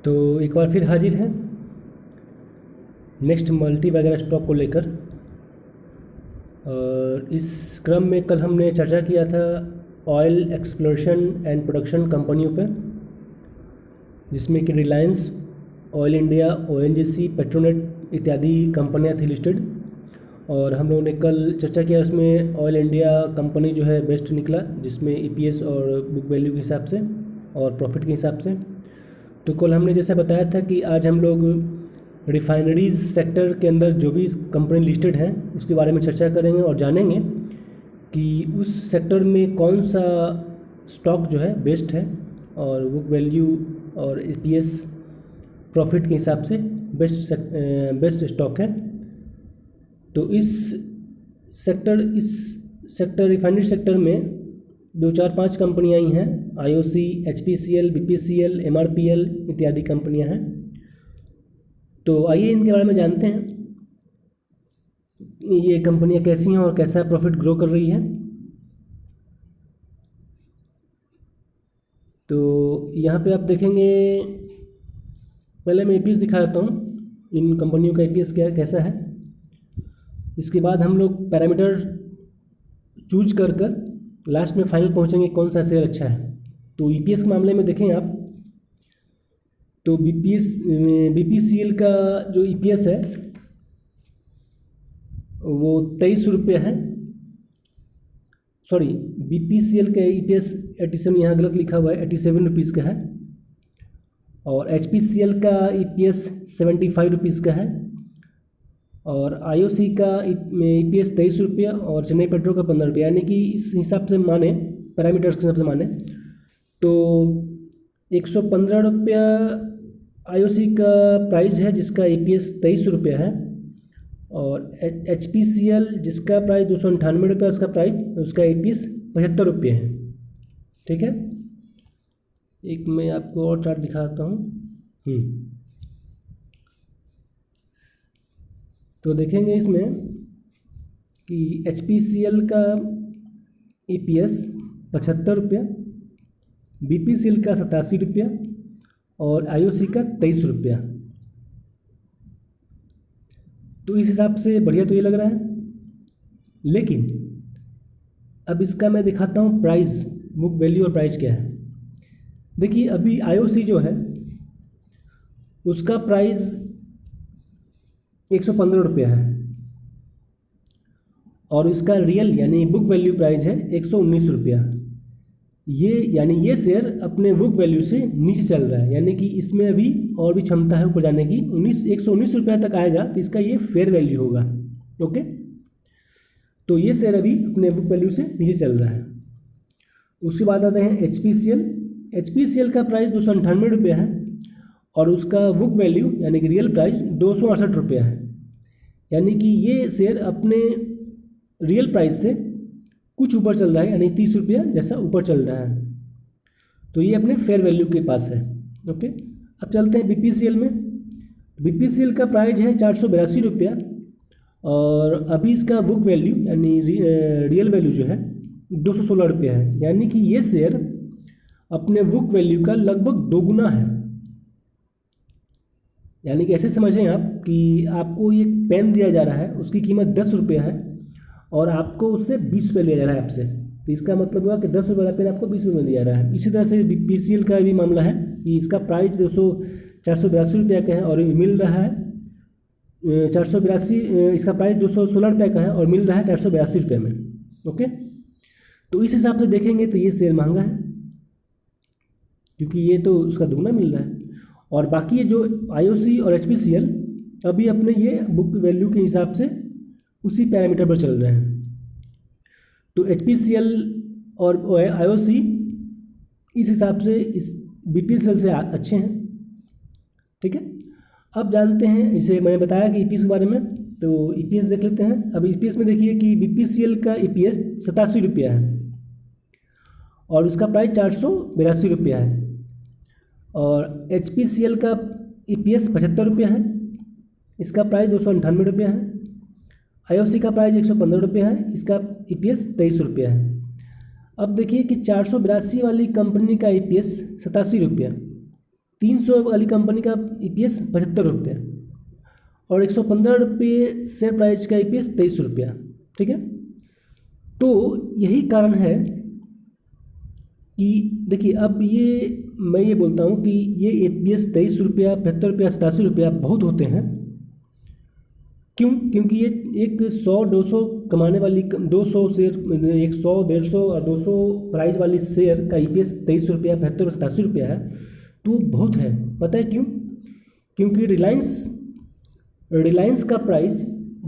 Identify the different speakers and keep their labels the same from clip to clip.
Speaker 1: तो एक बार फिर हाजिर हैं नेक्स्ट मल्टी वगैरह स्टॉक को लेकर। और इस क्रम में कल हमने चर्चा किया था ऑयल एक्सप्लोरेशन एंड प्रोडक्शन कंपनियों पर, जिसमें कि Reliance, oil India, ONGC, Petronet इत्यादि कंपनियां थी लिस्टेड। और हम लोगों ने कल चर्चा किया, उसमें ऑयल इंडिया कंपनी जो है बेस्ट निकला, जिसमें ईपीएस और बुक वैल्यू के हिसाब से और प्रॉफिट के हिसाब से। तो कल हमने जैसा बताया था कि आज हम लोग रिफाइनरीज सेक्टर के अंदर जो भी कंपनी लिस्टेड हैं उसके बारे में चर्चा करेंगे और जानेंगे कि उस सेक्टर में कौन सा स्टॉक जो है बेस्ट है और बुक वैल्यू और ईपीएस प्रॉफिट के हिसाब से बेस्ट स्टॉक है। तो इस सेक्टर रिफाइनरी सेक्टर में 2-4-5 कंपनियां आई हैं, आईओसी, एचपीसीएल, बीपीसीएल, एमआरपीएल इत्यादि कंपनियां हैं। तो आइए इनके बारे में जानते हैं, ये कंपनियां कैसी हैं और कैसा प्रॉफिट ग्रो कर रही है। तो यहाँ पे आप देखेंगे, पहले मैं ईपीएस दिखा देता हूँ इन कंपनियों का ईपीएस कैसा है। इसके बाद हम लोग पैरामीटर चूज कर लास्ट में फाइनल पहुँचेंगे कौन सा शेयर अच्छा है। तो ईपीएस के मामले में देखें आप, तो बीपीसीएल का जो ईपीएस है वो 23 रुपये है। सॉरी, बीपीसीएल का ईपीएस 87, यहाँ गलत लिखा हुआ है, 87 रुपीज़ का है। और एचपीसीएल का ईपीएस 75 रुपीज़ का है। और आईओसी का ईपीएस 23 रुपया और चेन्नई पेट्रो का 15 रुपया। यानी कि इस हिसाब से माने, पैरामीटर्स के हिसाब से माने तो 115 रुपया आईओसी का प्राइस है, जिसका ईपीएस 23 रुपया है। और एचपीसीएल जिसका प्राइस 298 रुपया, उसका ईपीएस 75 रुपये है। ठीक है, एक मैं आपको और चार्ट दिखाता हूँ। तो देखेंगे इसमें कि एचपीसीएल का ईपीएस 75 रुपया, बीपीसीएल का 87 रुपया और आईओसी का 23 रुपया। तो इस हिसाब से बढ़िया तो ये लग रहा है, लेकिन अब इसका मैं दिखाता हूँ प्राइस, बुक वैल्यू और प्राइस क्या है। देखिए अभी आईओसी जो है उसका प्राइस 115 रुपया है और इसका रियल यानी बुक वैल्यू प्राइस है 119 रुपया। ये शेयर अपने बुक वैल्यू से नीचे चल रहा है, यानी कि इसमें अभी और भी क्षमता है ऊपर जाने की। 119 रुपया तक आएगा तो इसका ये फेयर वैल्यू होगा। ओके, तो ये शेयर अभी अपने बुक वैल्यू से नीचे चल रहा है। उसके बाद आते हैं एचपीसीएल का प्राइस 298 रुपया है और उसका बुक वैल्यू यानी कि रियल प्राइस 268 रुपया है। यानी कि ये शेयर अपने रियल प्राइस से कुछ ऊपर चल रहा है, यानी 30 रुपया जैसा ऊपर चल रहा है। तो ये अपने फेयर वैल्यू के पास है। ओके, अब चलते हैं बीपीसीएल में। बीपीसीएल का प्राइस है 482 रुपया और अभी इसका बुक वैल्यू यानी रियल वैल्यू जो है 216 रुपया है। यानी कि ये शेयर अपने बुक वैल्यू का लगभग दोगुना है। यानी कि ऐसे समझें आप कि आपको ये पेन दिया जा रहा है, उसकी कीमत 10 रुपया है और आपको उससे 20 रुपये लिया जा रहा है आपसे। तो इसका मतलब हुआ कि 10 रुपये वाला पेन आपको 20 रुपये में दिया जा रहा है। इसी तरह से बीपीसीएल का भी मामला है कि इसका प्राइस 482 रुपया का है और मिल रहा है 482, इसका प्राइस 216 रुपये का है और मिल रहा है 482 रुपये में। ओके, तो इस हिसाब से देखेंगे तो ये शेयर महंगा है, क्योंकि ये तो उसका दुगना मिल रहा है। और बाकी ये जो आईओसी और एचपीसीएल अभी अपने ये बुक वैल्यू के हिसाब से उसी पैरामीटर पर चल रहे हैं। तो एचपीसीएल और आईओसी इस हिसाब से इस बीपीसीएल से अच्छे हैं। ठीक है, अब जानते हैं, इसे मैंने बताया कि ईपीएस के बारे में, तो ईपीएस देख लेते हैं। अब ईपीएस में देखिए कि बीपीसीएल का ईपीएस 87 रुपया है और उसका प्राइस 482 रुपया है। और एचपीसीएल का ईपीएस 75 रुपया है, इसका प्राइस 298 रुपया है। आईओसी का प्राइस 115 रुपया है, इसका ईपीएस 23 रुपया है। अब देखिए कि 482 वाली कंपनी का ईपीएस 87 रुपया 300 वाली कंपनी का EPS 75 रुपये और 115 रुपये शेयर प्राइस का EPS 23 रुपया। ठीक है, तो यही कारण है कि देखिए अब मैं ये बोलता हूँ कि ये EPS 23 रुपया, 75 रुपया, 87 रुपया बहुत होते हैं। क्यों? क्योंकि ये एक 100-200 कमाने वाली 200 शेयर, 100, 150 और 200 प्राइस वाली शेयर का EPS 23 रुपया, 75, 87 रुपया है, तो बहुत है। पता है क्यों? क्योंकि रिलायंस का प्राइस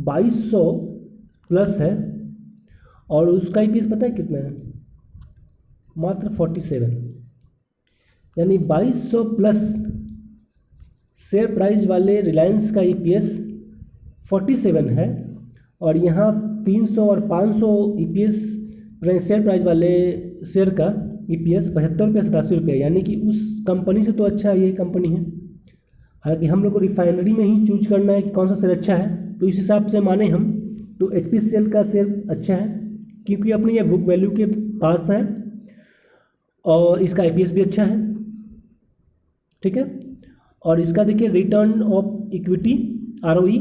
Speaker 1: 2200 प्लस है और उसका EPS पता है कितना है? मात्र 47। यानी 2200 प्लस शेयर प्राइस वाले रिलायंस का EPS 47 है और यहाँ 300 और 500 EPS शेयर प्राइस वाले शेयर का EPS 75 रुपये, 87 रुपये, यानी कि उस कंपनी से तो अच्छा ये कंपनी है। हालांकि हम लोग को रिफाइनरी में ही चूज करना है कि कौन सा शेयर अच्छा है, तो इस हिसाब से माने हम तो HPCL का शेयर अच्छा है क्योंकि अपनी ये बुक वैल्यू के पास है और इसका EPS भी अच्छा है। ठीक है, और इसका देखिए रिटर्न ऑफ इक्विटी ROE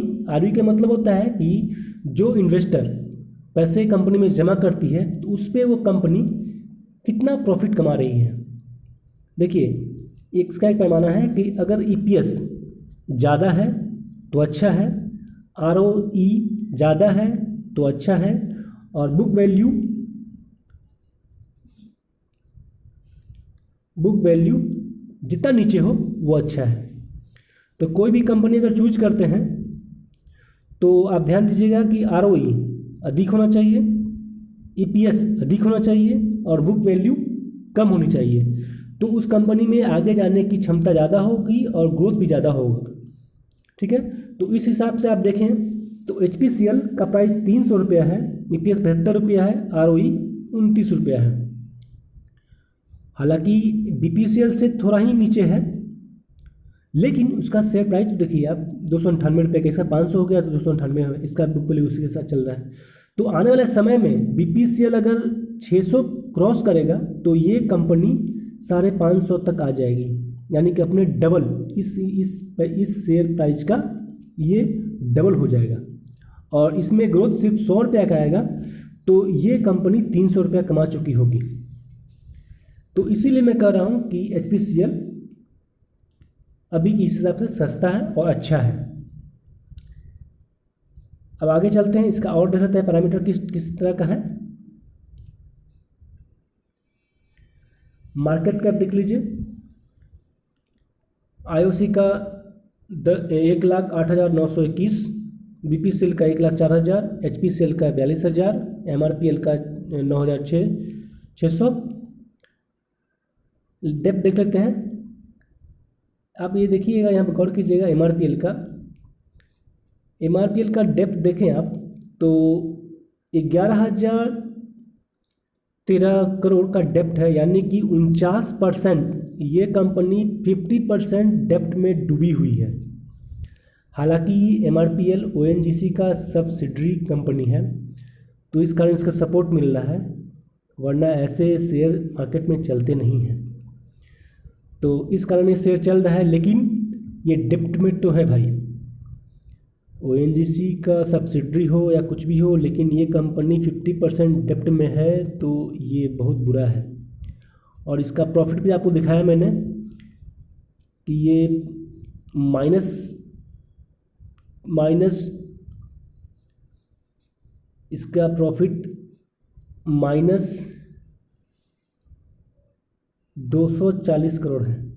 Speaker 1: का मतलब होता है कि जो इन्वेस्टर पैसे कंपनी में जमा करती है तो उस पर वो कंपनी कितना प्रॉफिट कमा रही है। देखिए इसका एक पैमाना है कि अगर EPS ज़्यादा है तो अच्छा है, ROE ज़्यादा है तो अच्छा है, और बुक वैल्यू जितना नीचे हो वो अच्छा है। तो कोई भी कंपनी अगर चूज करते हैं तो आप ध्यान दीजिएगा कि ROE अधिक होना चाहिए, EPS अधिक होना चाहिए और बुक वैल्यू कम होनी चाहिए, तो उस कंपनी में आगे जाने की क्षमता ज़्यादा होगी और ग्रोथ भी ज़्यादा होगा। ठीक है, तो इस हिसाब से आप देखें तो HPCL का प्राइस 300 रुपया है, EPS 72 रुपया है, ROE 29 रुपया है। हालांकि BPCL से थोड़ा ही नीचे है, लेकिन उसका शेयर प्राइस देखिए आप 298 रुपये का, इसका 500 हो गया तो 298 इसका बुक वैल्यू उसी के साथ चल रहा है। तो आने वाले समय में BPCL अगर 600 क्रॉस करेगा तो ये कंपनी 550 तक आ जाएगी, यानी कि अपने डबल इस शेयर प्राइस का ये डबल हो जाएगा और इसमें ग्रोथ सिर्फ 100 रुपया का आएगा, तो ये कंपनी 300 रुपया कमा चुकी होगी। तो इसीलिए मैं कह रहा हूँ कि HPCL अभी के इस हिसाब से सस्ता है और अच्छा है। अब आगे चलते हैं, इसका और देख लेते हैं पैरामीटर किस तरह का है। मार्केट कैप देख लीजिए, IOC का 1,08,921, BPCL का 1,04,000, HPCL का 42,000, MRPL का 9,600। डेप्थ देख लेते हैं, आप ये देखिएगा, यहाँ पर गौर कीजिएगा MRPL का डेप्थ देखें आप तो 11,013 करोड़ का डेप्थ है, यानी कि 49% ये कंपनी 50% डेप्थ में डूबी हुई है। हालांकि MRPL ONGC का सब्सिडरी कंपनी है तो इस कारण इसका सपोर्ट मिल रहा है, वरना ऐसे शेयर मार्केट में चलते नहीं हैं। तो इस कारण ये शेयर चल रहा है, लेकिन ये डेप्ट में तो है भाई। ONGC का सब्सिडरी हो या कुछ भी हो, लेकिन ये कंपनी 50% डेप्ट में है, तो ये बहुत बुरा है। और इसका प्रॉफिट भी आपको दिखाया मैंने कि ये माइनस इसका प्रॉफिट -240 करोड़ है।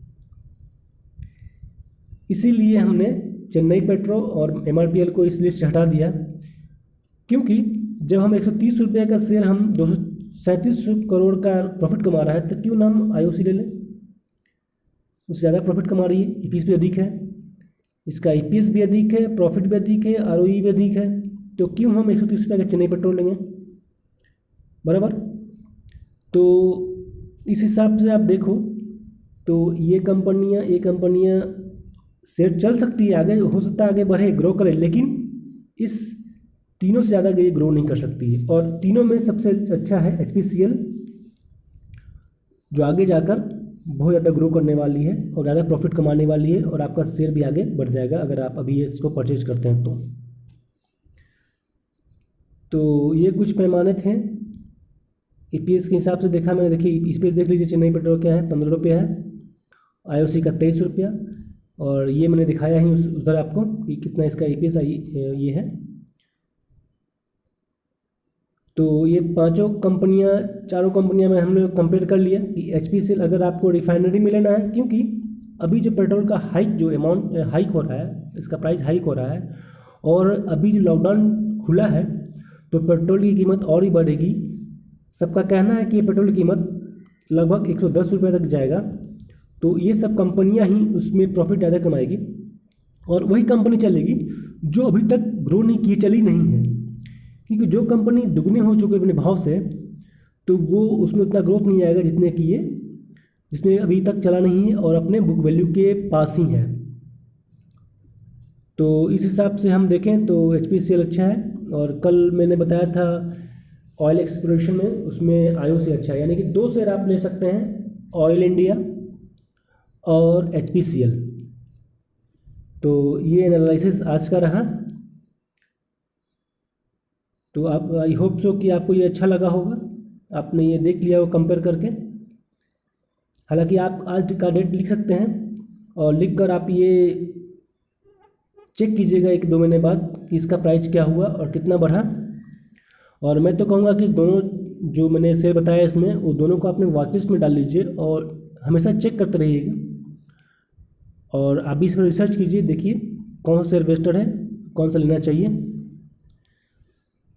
Speaker 1: इसीलिए हमने चेन्नई पेट्रो और MRPL को इस लिस्ट से हटा दिया, क्योंकि जब हम 130 रुपये का शेयर हम 237 करोड़ का प्रॉफिट कमा रहा है, तो क्यों ना हम IOC ले लें, उससे ज़्यादा प्रॉफिट कमा रही है, EPS भी अधिक है, इसका EPS भी अधिक है, प्रॉफिट भी अधिक है, ROE भी अधिक है, तो क्यों हम 130 रुपये का चेन्नई पेट्रोल लेंगे, बराबर। तो इस हिसाब से आप देखो तो ये कंपनियां शेयर चल सकती है, आगे हो सकता है आगे बढ़े, ग्रो करे, लेकिन इस तीनों से ज़्यादा ये ग्रो नहीं कर सकती है। और तीनों में सबसे अच्छा है HPCL, जो आगे जाकर बहुत ज़्यादा ग्रो करने वाली है और ज़्यादा प्रॉफिट कमाने वाली है, और आपका शेयर भी आगे बढ़ जाएगा अगर आप अभी इसको परचेज करते हैं तो ये कुछ पैमाने थे ईपीएस के हिसाब से देखा मैंने। देखिए ईपीएस देख लीजिए, चेन्नई पेट्रोल क्या है 15 रुपये है, आईओसी का 23 रुपया, और ये मैंने दिखाया ही उधर आपको कि कितना इसका ईपीएस ये है। तो ये चारों कंपनियां में हम लोग कंपेयर कर लिया कि एचपीसीएल अगर आपको रिफाइनरी में लेना है, क्योंकि अभी जो पेट्रोल का अमाउंट हाइक हो रहा है, इसका प्राइस हाइक हो रहा है, और अभी जो लॉकडाउन खुला है तो पेट्रोल की कीमत और ही बढ़ेगी। सबका कहना है कि ये पेट्रोल की कीमत लगभग 110 रुपये तक जाएगा, तो ये सब कंपनियां ही उसमें प्रॉफिट ज़्यादा कमाएगी, और वही कंपनी चलेगी जो अभी तक ग्रो नहीं की, चली नहीं है। क्योंकि जो कंपनी दुगने हो चुके अपने भाव से, तो वो उसमें उतना ग्रोथ नहीं आएगा जिसमें अभी तक चला नहीं है और अपने बुक वैल्यू के पास ही है। तो इस हिसाब से हम देखें तो एचपीसीएल अच्छा है, और कल मैंने बताया था ऑयल एक्सप्लोरेशन में, उसमें आईओसी अच्छा है। यानी कि 2 शेयर आप ले सकते हैं, ऑयल इंडिया और एचपीसीएल। तो ये एनालिसिस आज का रहा। तो आप आई होप सो कि आपको ये अच्छा लगा होगा, आपने ये देख लिया हो कंपेयर करके। हालांकि आप आज का डेट लिख सकते हैं, और लिख कर आप ये चेक कीजिएगा 1-2 महीने बाद कि इसका प्राइस क्या हुआ और कितना बढ़ा। और मैं तो कहूँगा कि दोनों जो मैंने शेयर बताया इसमें, वो दोनों को अपने वॉच लिस्ट में डाल लीजिए और हमेशा चेक करते रहिएगा। और आप भी इस पर रिसर्च कीजिए, देखिए कौन सा शेयर बेस्टर है, कौन सा लेना चाहिए।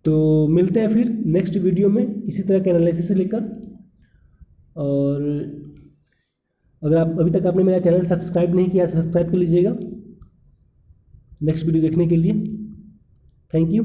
Speaker 1: तो मिलते हैं फिर नेक्स्ट वीडियो में इसी तरह के एनालिसिस से लेकर। और अगर आप अभी तक आपने मेरा चैनल सब्सक्राइब नहीं किया, सब्सक्राइब कर लीजिएगा नेक्स्ट वीडियो देखने के लिए। Thank you.